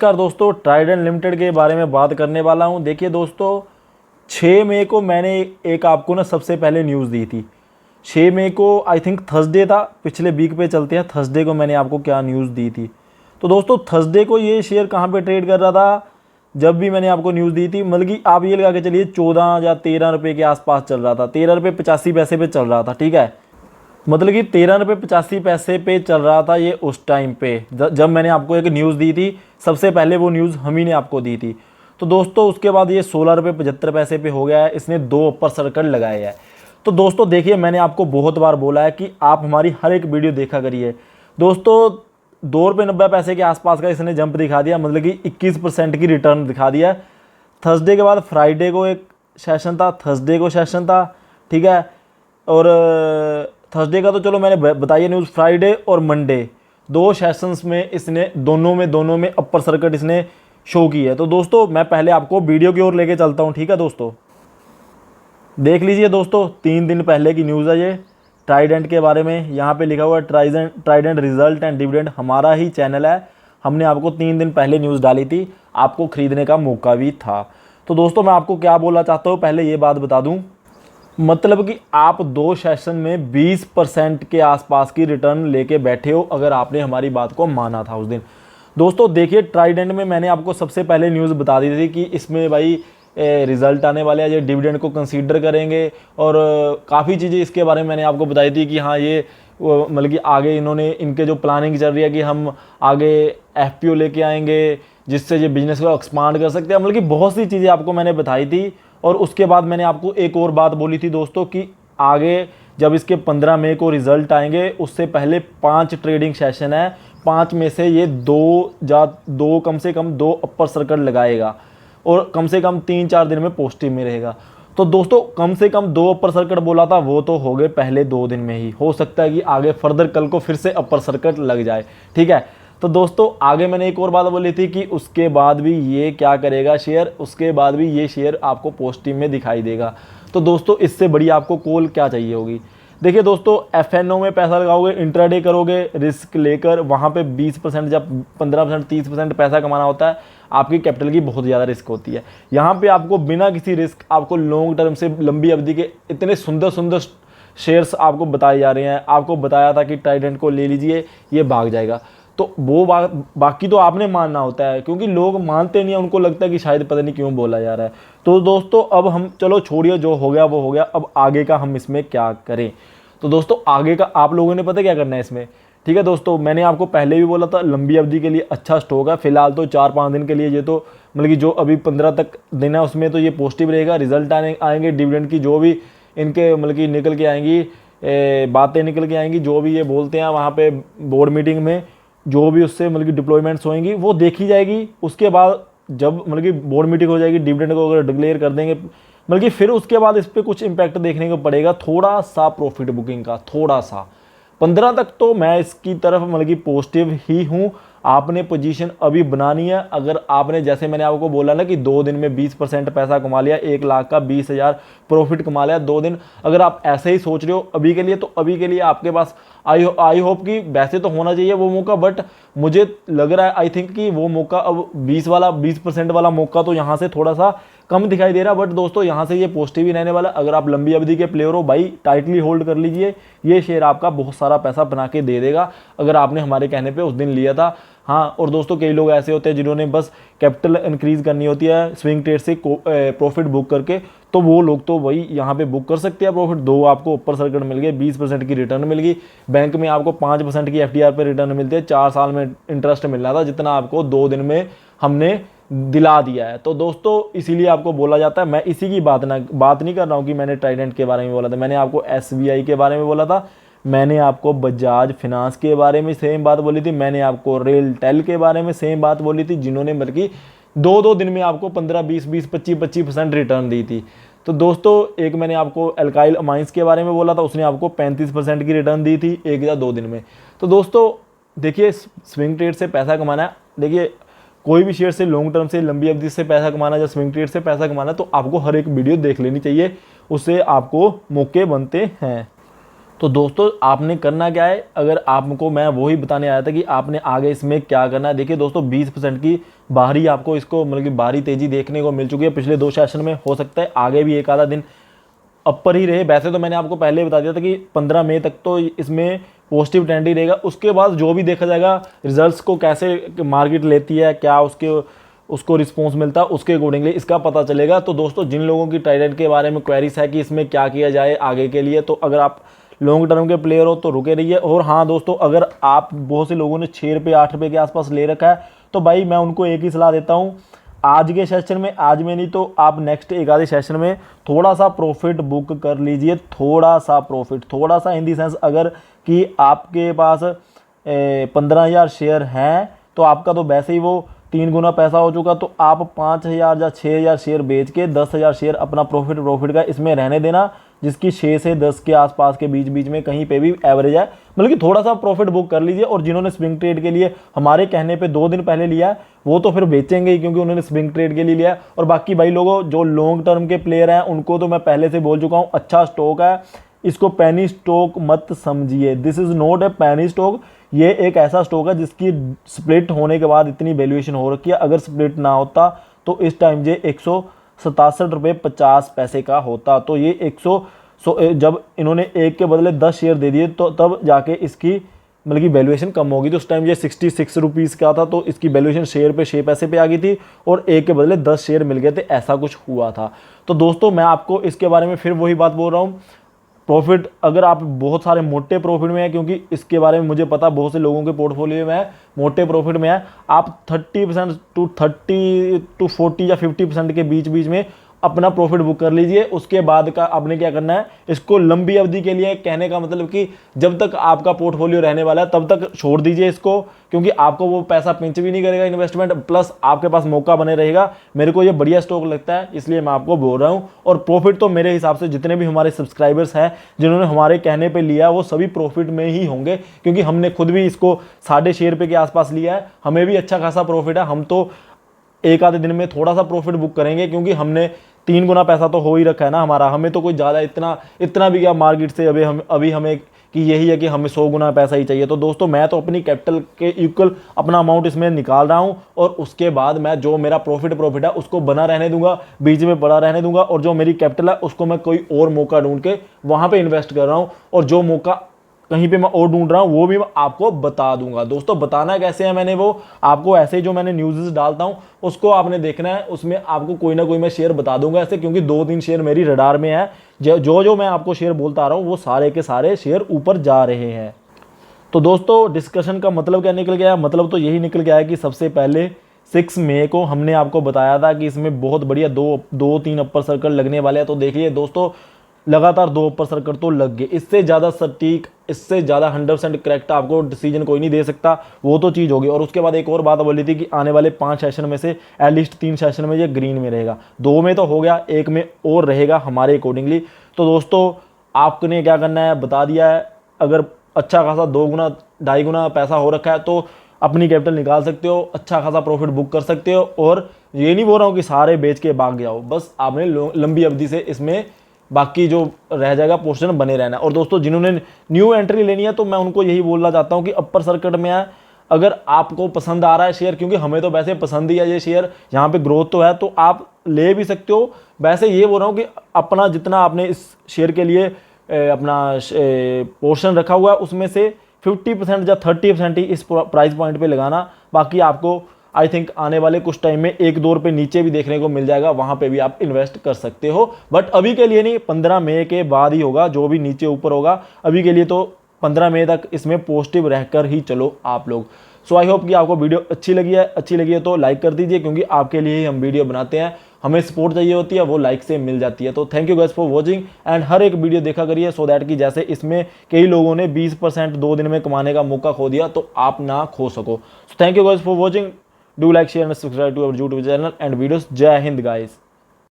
नमस्कार दोस्तों, Trident limited के बारे में बात करने वाला हूं। देखिए दोस्तों, 6 मई को मैंने एक आपको ना सबसे पहले न्यूज़ दी थी। 6 मई को आई थिंक थर्सडे था, पिछले वीक पे चलते हैं। थर्सडे को मैंने आपको क्या न्यूज़ दी थी। तो दोस्तों थर्सडे को ये शेयर कहाँ पे ट्रेड कर रहा था, जब भी मैंने आपको न्यूज़ दी थी, मतलब कि आप ये लगा के चलिए 14 या 13 रुपये के आसपास चल रहा था। 13 रुपये 85 पैसे पे चल रहा था, ठीक है। मतलब कि 13 रुपये 85 पैसे पे चल रहा था ये उस टाइम पे, जब मैंने आपको एक न्यूज़ दी थी। सबसे पहले वो न्यूज़ हम ही ने आपको दी थी। तो दोस्तों उसके बाद ये 16 रुपये 75 पैसे पे हो गया है। इसने 2 अपर सर्किट लगाए हैं। तो दोस्तों देखिए, मैंने आपको बहुत बार बोला है कि आप हमारी हर एक वीडियो देखा करिए। दोस्तों 2 रुपये 90 पैसे के आसपास का इसने जंप दिखा दिया, मतलब कि 21% की रिटर्न दिखा दिया। थर्सडे के बाद फ्राइडे को एक सेशन था, थर्सडे को सेशन था, ठीक है। और थर्सडे का तो चलो मैंने बताइए न्यूज़। फ्राइडे और मंडे 2 सेशंस में इसने दोनों में अपर सर्किट इसने शो की है। तो दोस्तों मैं पहले आपको वीडियो की ओर लेके चलता हूँ, ठीक है। दोस्तों देख लीजिए दोस्तों, 3 दिन पहले की न्यूज़ है ये ट्राइडेंट के बारे में। यहाँ पे लिखा हुआ है ट्राइडेंट रिजल्ट एंड डिविडेंड। हमारा ही चैनल है, हमने आपको 3 दिन पहले न्यूज़ डाली थी, आपको खरीदने का मौका भी था। तो दोस्तों मैं आपको क्या बोलना चाहता हूँ, पहले ये बात बता दूँ, मतलब कि आप 2 सेशन में 20% के आसपास की रिटर्न लेके बैठे हो, अगर आपने हमारी बात को माना था उस दिन। दोस्तों देखिए, ट्राइडेंट में मैंने आपको सबसे पहले न्यूज़ बता दी थी कि इसमें भाई रिजल्ट आने वाले हैं, ये डिविडेंड को कंसीडर करेंगे, और काफ़ी चीज़ें इसके बारे में मैंने आपको बताई थी कि हाँ ये मतलब कि आगे इन्होंने इनके जो प्लानिंग चल रही है कि हम आगे एफपीओ लेके आएंगे, जिससे ये बिजनेस को एक्सपांड कर सकते हैं। मतलब कि बहुत सी चीज़ें आपको मैंने बताई थी। और उसके बाद मैंने आपको एक और बात बोली थी दोस्तों कि आगे जब इसके 15 मई को रिजल्ट आएंगे, उससे पहले 5 ट्रेडिंग सेशन है, 5 में से ये 2 कम से कम 2 अपर सर्किट लगाएगा, और कम से कम 3-4 दिन में पॉजिटिव में रहेगा। तो दोस्तों कम से कम 2 अपर सर्किट बोला था, वो तो हो गए पहले 2 दिन में ही। हो सकता है कि आगे फर्दर कल को फिर से अपर सर्किट लग जाए, ठीक है। तो दोस्तों आगे मैंने एक और बात बोली थी कि उसके बाद भी ये क्या करेगा शेयर, उसके बाद भी ये शेयर आपको पॉजिटिव में दिखाई देगा। तो दोस्तों इससे बड़ी आपको कॉल क्या चाहिए होगी। देखिए दोस्तों, एफएनओ में पैसा लगाओगे, इंट्राडे करोगे रिस्क लेकर, वहाँ पे 20% जब 15% 30% पैसा कमाना होता है, आपकी कैपिटल की बहुत ज़्यादा रिस्क होती है। यहाँ पे आपको बिना किसी रिस्क, आपको लॉन्ग टर्म से लंबी अवधि के इतने सुंदर सुंदर शेयर्स आपको बताए जा रहे हैं। आपको बताया था कि ट्राइडेंट को ले लीजिए, ये भाग जाएगा। तो वो बाकी तो आपने मानना होता है, क्योंकि लोग मानते नहीं है, उनको लगता है कि शायद पता नहीं क्यों बोला जा रहा है। तो दोस्तों अब हम चलो छोड़िए, जो हो गया वो हो गया, अब आगे का हम इसमें क्या करें। तो दोस्तों आगे का आप लोगों ने पता क्या करना है इसमें, ठीक है। दोस्तों मैंने आपको पहले भी बोला था, लंबी अवधि के लिए अच्छा स्टॉक है। फिलहाल तो 4-5 दिन के लिए ये तो मतलब कि जो अभी 15 तक दिन है उसमें तो ये पॉजिटिव रहेगा। रिजल्ट आएंगे डिविडेंड की, जो भी इनके मतलब कि निकल के आएंगी बातें निकल के आएंगी, जो भी ये बोलते हैं वहाँ पे बोर्ड मीटिंग में, जो भी उससे मतलब कि डिप्लॉयमेंट्स होंगी वो देखी जाएगी। उसके बाद जब मतलब कि बोर्ड मीटिंग हो जाएगी, डिविडेंड को अगर डिक्लेयर कर देंगे, मतलब कि फिर उसके बाद इस पर कुछ इम्पैक्ट देखने को पड़ेगा, थोड़ा सा प्रॉफिट बुकिंग का, थोड़ा सा। 15 तक तो मैं इसकी तरफ मतलब कि पॉजिटिव ही हूँ। आपने पोजीशन अभी बनानी है। अगर आपने, जैसे मैंने आपको बोला ना कि 2 दिन में 20% पैसा कमा लिया, 1 लाख का 20,000 प्रॉफिट कमा लिया 2 दिन, अगर आप ऐसे ही सोच रहे हो अभी के लिए, तो अभी के लिए आपके पास आई होप कि वैसे तो होना चाहिए वो मौका, बट मुझे लग रहा है आई थिंक कि वो मौका अब 20% वाला मौका तो यहाँ से थोड़ा सा कम दिखाई दे रहा। बट दोस्तों यहाँ से ये पॉजिटिव ही रहने वाला। अगर आप लंबी अवधि के प्लेयर हो भाई, टाइटली होल्ड कर लीजिए, ये शेयर आपका बहुत सारा पैसा बना के दे देगा, अगर आपने हमारे कहने पे उस दिन लिया था। हाँ, और दोस्तों कई लोग ऐसे होते हैं जिन्होंने बस कैपिटल इंक्रीज करनी होती है स्विंग ट्रेड से प्रॉफिट बुक करके, तो वो लोग तो वही यहाँ पे बुक कर सकते हैं प्रॉफिट। 2 आपको ऊपर सर्किट मिल गए, 20% की रिटर्न मिल गई। बैंक में आपको 5% की एफडीआर पे रिटर्न मिलती है, 4 साल में इंटरेस्ट मिल रहा था, जितना आपको 2 दिन में हमने दिला दिया है। तो दोस्तों इसीलिए आपको बोला जाता है, मैं इसी की बात नहीं कर रहा हूँ कि मैंने ट्राइडेंट के बारे में बोला था, मैंने आपको एसबीआई के बारे में बोला था, मैंने आपको बजाज फिनांस के बारे में सेम बात बोली थी, मैंने आपको रेलटेल के बारे में सेम बात बोली थी, जिन्होंने मतलब कि 2-2 दिन में आपको 15-20, 25% रिटर्न दी थी। तो दोस्तों एक मैंने आपको अल्काइल अमाइंस के बारे में बोला था, उसने आपको 35% की रिटर्न दी थी 1 या 2 दिन में। तो दोस्तों देखिए, स्विंग ट्रेड से पैसा कमाना है, देखिए कोई भी शेयर से लॉन्ग टर्म से लंबी अवधि से पैसा कमाना या स्विंग ट्रेड से पैसा कमाना, तो आपको हर एक वीडियो देख लेनी चाहिए, उससे आपको मौके बनते हैं। तो दोस्तों आपने करना क्या है, अगर आपको मैं वही बताने आया था कि आपने आगे इसमें क्या करना है। देखिए दोस्तों 20% की बाहरी आपको इसको मतलब कि बाहरी तेजी देखने को मिल चुकी है पिछले 2 सेशन में। हो सकता है आगे भी एक आधा दिन अपर ही रहे। वैसे तो मैंने आपको पहले बता दिया था कि 15 मई तक तो इसमें पॉजिटिव ट्रेंड ही रहेगा। उसके बाद जो भी देखा जाएगा रिजल्ट्स को कैसे मार्केट लेती है, क्या उसको रिस्पॉन्स मिलता है, उसके अकॉर्डिंगली इसका पता चलेगा। तो दोस्तों जिन लोगों की ट्राइडेंट के बारे में क्वेरीज है कि इसमें क्या किया जाए आगे के लिए, तो अगर आप लॉन्ग टर्म के प्लेयर हो तो रुके रहिए। और हाँ दोस्तों, अगर आप बहुत से लोगों ने 6 रुपये 8 रुपये के आसपास ले रखा है तो भाई मैं उनको एक ही सलाह देता हूँ, आज के सेशन में, आज में नहीं तो आप नेक्स्ट एक आधे सेशन में थोड़ा सा प्रॉफिट बुक कर लीजिए। थोड़ा सा प्रॉफिट, थोड़ा सा इन दी सेंस, अगर कि आपके पास 15,000 शेयर हैं तो आपका तो वैसे ही वो 3 गुना पैसा हो चुका। तो आप 5,000 या 6,000 शेयर बेच के 10,000 शेयर अपना प्रॉफिट का इसमें रहने देना, जिसकी 6 से 10 के आसपास के बीच में कहीं पे भी एवरेज है, मतलब कि थोड़ा सा प्रॉफिट बुक कर लीजिए। और जिन्होंने स्विंग ट्रेड के लिए हमारे कहने पे 2 दिन पहले लिया है वो तो फिर बेचेंगे ही, क्योंकि उन्होंने स्विंग ट्रेड के लिए लिया है। और बाकी भाई लोगों जो लॉन्ग टर्म के प्लेयर हैं उनको तो मैं पहले से बोल चुका हूँ, अच्छा स्टॉक है, इसको पैनी स्टॉक मत समझिए। दिस इज नॉट ए पैनी स्टॉक। ये एक ऐसा स्टॉक है जिसकी स्प्लिट होने के बाद इतनी वैल्यूएशन हो रखी है। अगर स्प्लिट ना होता तो इस टाइम ये 167 रुपये 50 पैसे का होता। तो ये जब इन्होंने एक के बदले 10 शेयर दे दिए तो तब जाके इसकी मतलब कि वैल्यूएशन कम होगी। तो उस टाइम ये 66 रुपीज़ का था, तो इसकी वैल्यूएशन शेयर पे 6 पैसे पे आ गई थी और एक के बदले 10 शेयर मिल गए थे, ऐसा कुछ हुआ था। तो दोस्तों मैं आपको इसके बारे में फिर वही बात बोल रहा हूँ, प्रॉफिट अगर आप बहुत सारे मोटे प्रॉफिट में है, क्योंकि इसके बारे में मुझे पता बहुत से लोगों के पोर्टफोलियो में है मोटे प्रॉफिट में है, आप 30% टू 40 या 50% के बीच में अपना प्रॉफिट बुक कर लीजिए। उसके बाद का आपने क्या करना है, इसको लंबी अवधि के लिए, कहने का मतलब कि जब तक आपका पोर्टफोलियो रहने वाला है तब तक छोड़ दीजिए इसको, क्योंकि आपको वो पैसा पिंच भी नहीं करेगा इन्वेस्टमेंट, प्लस आपके पास मौका बने रहेगा। मेरे को ये बढ़िया स्टॉक लगता है इसलिए मैं आपको बोल रहा हूँ। और प्रॉफिट तो मेरे हिसाब से जितने भी हमारे सब्सक्राइबर्स हैं जिन्होंने हमारे कहने पर लिया वो सभी प्रॉफिट में ही होंगे, क्योंकि हमने खुद भी इसको 6.5 रुपये के आसपास लिया है, हमें भी अच्छा खासा प्रॉफिट है। हम तो एक आधे दिन में थोड़ा सा प्रॉफिट बुक करेंगे, क्योंकि हमने 3 गुना पैसा तो हो ही रखा है ना हमारा। हमें तो कोई ज़्यादा इतना भी क्या मार्केट से अभी हमें कि यही है कि हमें 100 गुना पैसा ही चाहिए। तो दोस्तों मैं तो अपनी कैपिटल के इक्वल अपना अमाउंट इसमें निकाल रहा हूँ, और उसके बाद मैं जो मेरा प्रॉफिट है उसको बना रहने दूंगा, बीच में पड़ा रहने दूंगा, और जो मेरी कैपिटल है उसको मैं कोई और मौका ढूंढ के वहाँ पर इन्वेस्ट कर रहा हूँ। और जो मौका कहीं पे मैं और ढूंढ रहा हूँ वो भी मैं आपको बता दूंगा। दोस्तों बताना कैसे है, मैंने वो आपको ऐसे ही जो मैंने न्यूज़ डालता हूँ उसको आपने देखना है, उसमें आपको कोई ना कोई मैं शेयर बता दूंगा ऐसे, क्योंकि 2-3 शेयर मेरी रडार में है। जो मैं आपको शेयर बोलता आ रहा हूँ वो सारे के सारे शेयर ऊपर जा रहे हैं। तो दोस्तों डिस्कशन का मतलब क्या निकल गया, मतलब तो यही निकल गया है कि सबसे पहले 6 मई को हमने आपको बताया था कि इसमें बहुत बढ़िया 2-3 अपर सर्कल लगने वाले हैं। तो देखिए दोस्तों लगातार 2 अपर सर्कल तो लग गए। इससे ज़्यादा सटीक, इससे ज़्यादा 100% करेक्ट आपको डिसीजन कोई नहीं दे सकता, वो तो चीज़ होगी। और उसके बाद एक और बात बोली थी कि आने वाले 5 सेशन में से एटलीस्ट 3 सेशन में ये ग्रीन में रहेगा, 2 में तो हो गया, 1 में और रहेगा हमारे अकॉर्डिंगली। तो दोस्तों आपने क्या करना है बता दिया है। अगर अच्छा खासा 2 गुना 2.5 गुना पैसा हो रखा है तो अपनी कैपिटल निकाल सकते हो, अच्छा खासा प्रॉफिट बुक कर सकते हो। और ये नहीं बोल रहा हूँ कि सारे बेच के भाग जाओ, बस आपने लंबी अवधि से इसमें बाकी जो रह जाएगा पोर्शन बने रहना। और दोस्तों जिन्होंने न्यू एंट्री लेनी है तो मैं उनको यही बोलना चाहता हूँ कि अपर सर्किट में है, अगर आपको पसंद आ रहा है शेयर, क्योंकि हमें तो वैसे पसंद ही है ये शेयर, यहाँ पे ग्रोथ तो है, तो आप ले भी सकते हो। वैसे ये बोल रहा हूँ कि अपना जितना आपने इस शेयर के लिए अपना पोर्शन रखा हुआ है उसमें से 50% या 30% ही इस प्राइस पॉइंट पे लगाना। बाकी आपको आई थिंक आने वाले कुछ टाइम में 1-2 रुपये नीचे भी देखने को मिल जाएगा, वहां पे भी आप इन्वेस्ट कर सकते हो। बट अभी के लिए नहीं, 15 मई के बाद ही होगा जो भी नीचे ऊपर होगा। अभी के लिए तो 15 मई तक इसमें पॉजिटिव रहकर ही चलो आप लोग। सो आई होप कि आपको वीडियो अच्छी लगी है तो लाइक कर दीजिए, क्योंकि आपके लिए ही हम वीडियो बनाते हैं, हमें सपोर्ट चाहिए होती है, वो लाइक से मिल जाती है। तो thank you guys for watching, and हर एक वीडियो देखा करिए सो दैट कि जैसे इसमें कई लोगों ने 20% 2 दिन में कमाने का मौका खो दिया तो आप ना खो सको। So thank you guys for watching, do like share and subscribe to our YouTube channel and videos. जय हिंद गाइस।